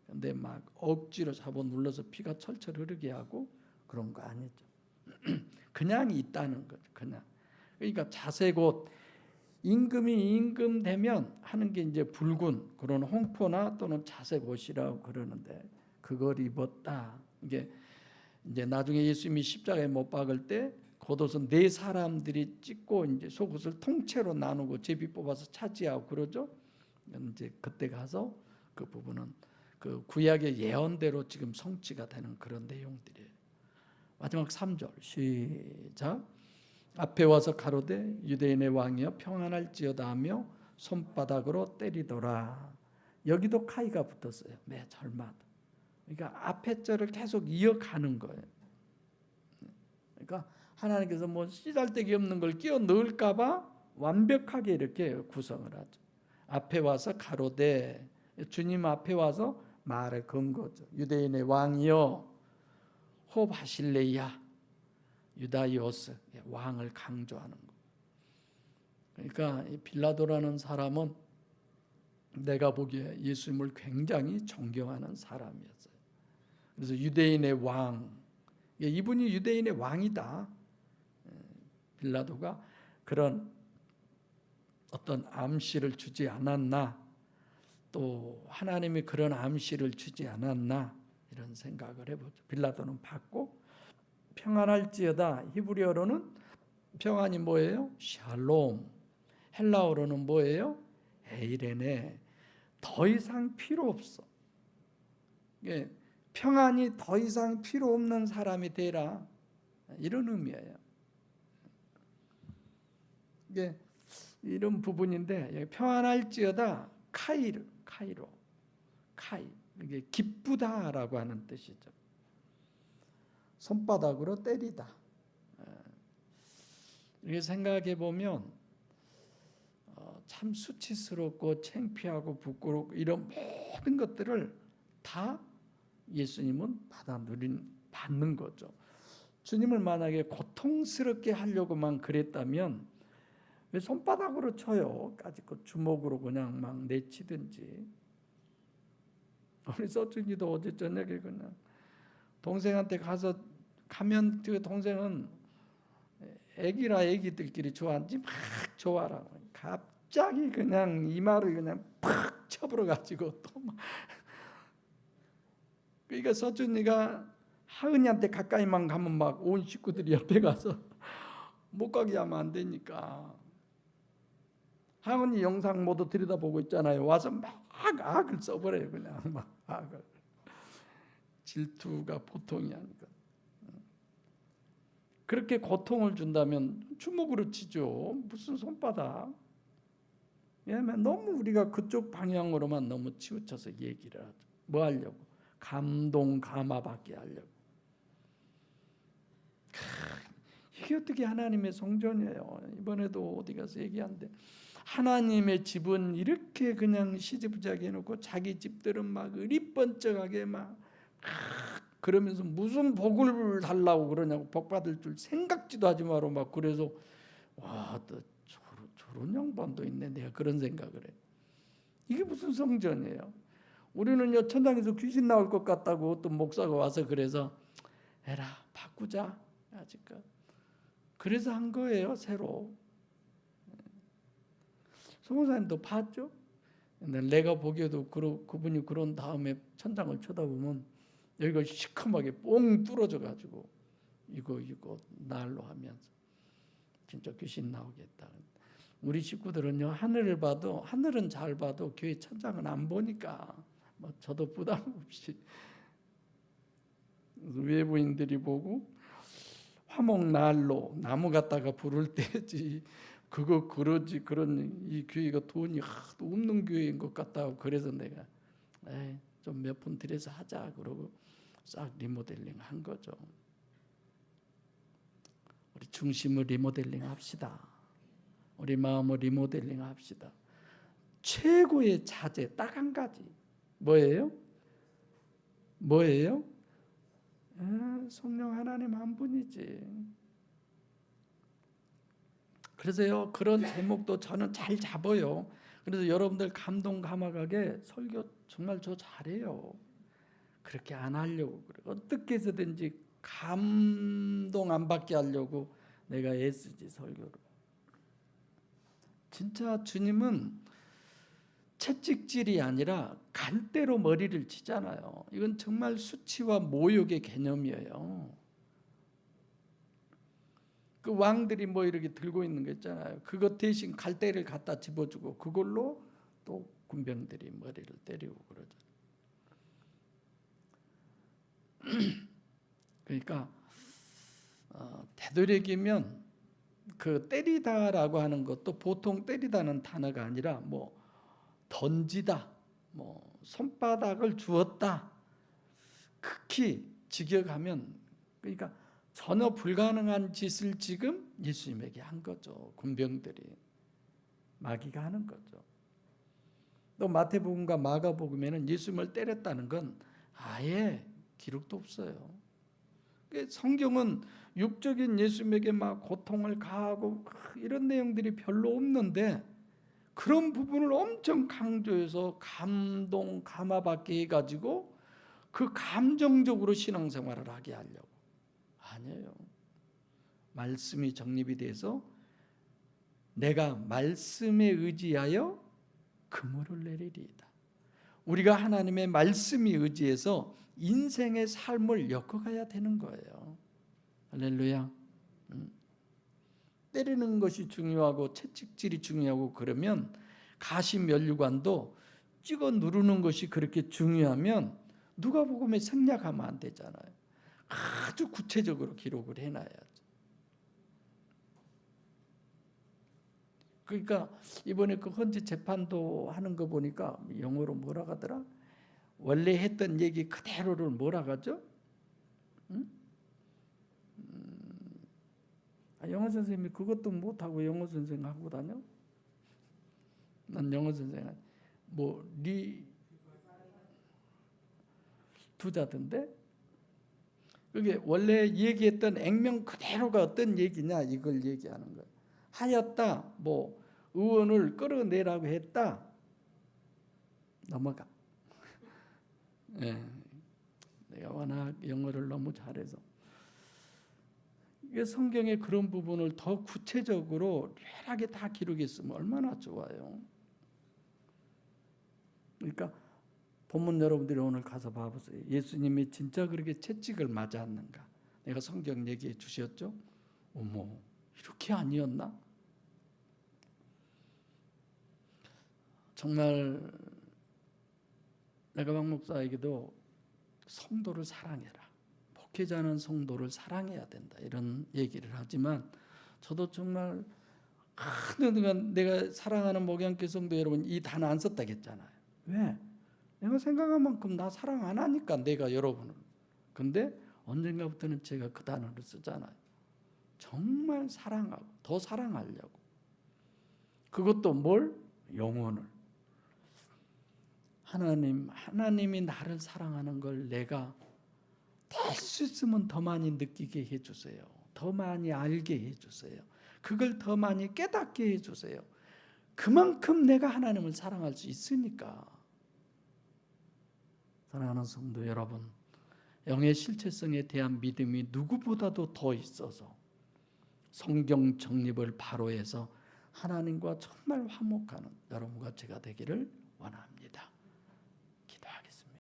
근데 막 억지로 잡아 눌러서 피가 철철 흐르게 하고 그런 거 아니죠. 그냥 있다는 거죠. 그냥. 그러니까 자색옷, 임금이 임금되면 하는 게 이제 붉은 그런 홍포나 또는 자색옷이라고 그러는데 그걸 입었다. 이게 이제 나중에 예수님이 십자가에 못 박을 때 겉옷은 네 사람들이 찢고 이제 속옷을 통째로 나누고 제비 뽑아서 차지하고 그러죠. 이제 그때 가서 그 부분은 그 구약의 예언대로 지금 성취가 되는 그런 내용들이에요. 마지막 3절 시작. 앞에 와서 가로되 유대인의 왕이여 평안할지어다 하며 손바닥으로 때리더라. 여기도 카이가 붙었어요. 매 절마다. 그러니까 앞에 절을 계속 이어가는 거예요. 그러니까 하나님께서 뭐 씨잘데기 없는 걸 끼워 넣을까 봐 완벽하게 이렇게 구성을 하죠. 앞에 와서 가로되, 주님 앞에 와서 말을 건 거죠. 유대인의 왕이여 호바실레야 유다이오스, 왕을 강조하는 거. 그러니까 이 빌라도라는 사람은 내가 보기에 예수님을 굉장히 존경하는 사람이었어요. 그래서 유대인의 왕, 이분이 유대인의 왕이다. 빌라도가 그런 어떤 암시를 주지 않았나, 또 하나님이 그런 암시를 주지 않았나 이런 생각을 해보죠. 빌라도는 받고 평안할지어다. 히브리어로는 평안이 뭐예요? 샬롬. 헬라어로는 뭐예요? 에이레네. 더 이상 필요 없어. 평안이 더 이상 필요 없는 사람이 되라. 이런 의미예요. 이게 이런 부분인데 평안할지어다 카이, 이게 기쁘다라고 하는 뜻이죠. 손바닥으로 때리다. 이렇게 생각해 보면 참 수치스럽고 창피하고 부끄럽고 이런 모든 것들을 다 예수님은 받는 거죠. 주님을 만약에 고통스럽게 하려고만 그랬다면 왜 손바닥으로 쳐요? 까짓거 주먹으로 그냥 막 내치든지. 우리 서준이도 어제 저녁에 그냥 동생한테 가면 그 동생은 애기라 애기들끼리 좋아하는지 막 좋아라. 갑자기 그냥 이마를 그냥 팍 쳐버려 가지고 또 막. 그러니까 서준이가 하은이한테 가까이만 가면 막 온 식구들이 옆에 가서 못 가게 하면 안 되니까. 하은이 영상 모두 들여다보고 있잖아요. 와서 막 악을 써버려요. 그냥 막 악을. 질투가 보통이 아니까. 그렇게 고통을 준다면 주먹으로 치죠. 무슨 손바닥. 왜냐하면 너무 우리가 그쪽 방향으로만 너무 치우쳐서 얘기를 하죠. 뭐 하려고? 감동 감화받게 하려고. 이게 어떻게 하나님의 성전이에요. 이번에도 어디 가서 얘기하는데 하나님의 집은 이렇게 그냥 시지부지하게 해놓고 자기 집들은 막 의리번쩍하게 막 그러면서 무슨 복을 달라고 그러냐고, 복 받을 줄 생각지도 하지 마라 막. 그래서 와, 또 저런 양반도 있네, 내가 그런 생각을 해. 이게 무슨 성전이에요? 우리는요, 천당에서 귀신 나올 것 같다고 어떤 목사가 와서 그래서 에라 바꾸자 아직까지 그래서 한 거예요, 새로. 성모사님도 봤죠? 내가 보기에도 그분이 그런 다음에 천장을 쳐다보면 여기가 시커멓게 뽕 뚫어져 가지고 이거 날로 하면서 진짜 귀신 나오겠다. 우리 식구들은요, 하늘을 봐도, 하늘은 잘 봐도 교회 천장은 안 보니까 뭐 저도 부담 없이 외부인들이 보고 화목난로 나무 갖다가 부를 때지 그거 그러지, 그런 이 교회가 돈이 하도 없는 교회인 것 같다고. 그래서 내가 좀 몇 푼 들여서 하자 그러고 싹 리모델링 한 거죠. 우리 중심을 리모델링 합시다. 우리 마음을 리모델링 합시다. 최고의 자제 딱 한 가지. 뭐예요? 성령 하나님 한 분이지. 그래서요, 그런 제목도 저는 잘 잡아요. 그래서 여러분들 감동 감화가게 설교 정말 저 잘해요. 그렇게 안 하려고 그래. 어떻게 해서든지 감동 안 받게 하려고 내가 애쓰지, 설교를. 진짜 주님은 채찍질이 아니라 갈대로 머리를 치잖아요. 이건 정말 수치와 모욕의 개념이에요. 그 왕들이 뭐 이렇게 들고 있는 거 있잖아요. 그것 대신 갈대를 갖다 집어주고 그걸로 또 군병들이 머리를 때리고 그러죠. 그러니까 되도록이면 그 때리다라고 하는 것도 보통 때리다는 단어가 아니라 뭐 던지다, 뭐 손바닥을 주었다, 극히 직역하면, 그러니까 전혀 불가능한 짓을 지금 예수님에게 한 거죠. 군병들이 마귀가 하는 거죠. 또 마태복음과 마가복음에는 예수님을 때렸다는 건 아예 기록도 없어요. 성경은 육적인 예수님에게 막 고통을 가하고 이런 내용들이 별로 없는데 그런 부분을 엄청 강조해서 감동 감화받게 해가지고 그 감정적으로 신앙생활을 하게 하려고. 아니에요. 말씀이 정립이 돼서 내가 말씀에 의지하여 그물을 내리리이다. 우리가 하나님의 말씀이 의지해서 인생의 삶을 엮어가야 되는 거예요. 할렐루야. 때리는 것이 중요하고 채찍질이 중요하고 그러면 가시면류관도 찍어 누르는 것이 그렇게 중요하면 누가복음에 생략하면 안 되잖아요. 아주 구체적으로 기록을 해놔야죠. 그러니까 이번에 그 헌재 재판도 하는 거 보니까 영어로 뭐라 하더라? 원래 했던 얘기 그대로를 뭐라 하죠? 영어 선생님이 그것도 못하고 영어 선생 하고 다녀? 난 영어 선생은 투자던데? 그게 원래 얘기했던 액면 그대로가 어떤 얘기냐 이걸 얘기하는 거예요. 하였다, 뭐 의원을 끌어내라고 했다, 넘어가. 네. 내가 워낙 영어를 너무 잘해서. 이게 성경의 그런 부분을 더 구체적으로 쾌하게 다 기록했으면 얼마나 좋아요. 그러니까 본문 여러분들이 오늘 가서 봐보세요. 예수님이 진짜 그렇게 채찍을 맞았는가? 내가 성경 얘기해 주셨죠? 어머, 이렇게 아니었나? 정말 내가 박 목사에게도 성도를 사랑해라, 목회자는 성도를 사랑해야 된다 이런 얘기를 하지만 저도 정말 내가 사랑하는 목양교 성도 여러분 이 단어 안 썼다겠잖아요. 왜? 내가 생각한 만큼 나 사랑 안 하니까 내가 여러분을. 근데 언젠가부터는 제가 그 단어를 쓰잖아요. 정말 사랑하고 더 사랑하려고. 그것도 뭘? 영혼을. 하나님이 나를 사랑하는 걸 내가 될 수 있으면 더 많이 느끼게 해주세요. 더 많이 알게 해주세요. 그걸 더 많이 깨닫게 해주세요. 그만큼 내가 하나님을 사랑할 수 있으니까. 사랑하는 성도 여러분, 영의 실체성에 대한 믿음이 누구보다도 더 있어서 성경 정립을 바로 해서 하나님과 정말 화목하는 여러분과 제가 되기를 원합니다.